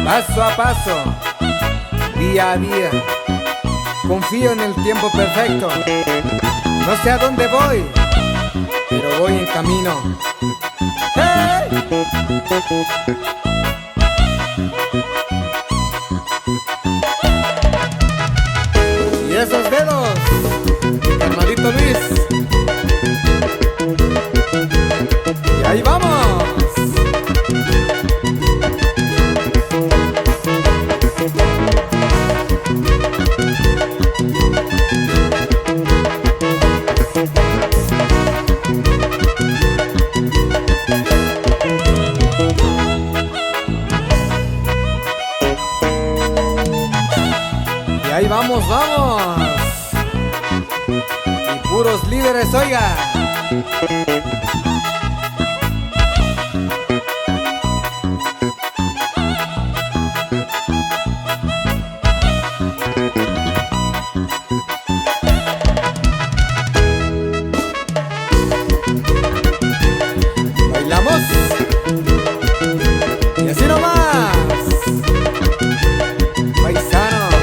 paso a paso, día a día. Confío en el tiempo perfecto. No sé a dónde voy, pero voy en camino. ¡Hey! Y esos dedos, hermanito Luis. Y ahí vamos. Y ahí vamos, vamos. Y puros líderes, oiga. Bailamos. Y así nomás. Paisanos.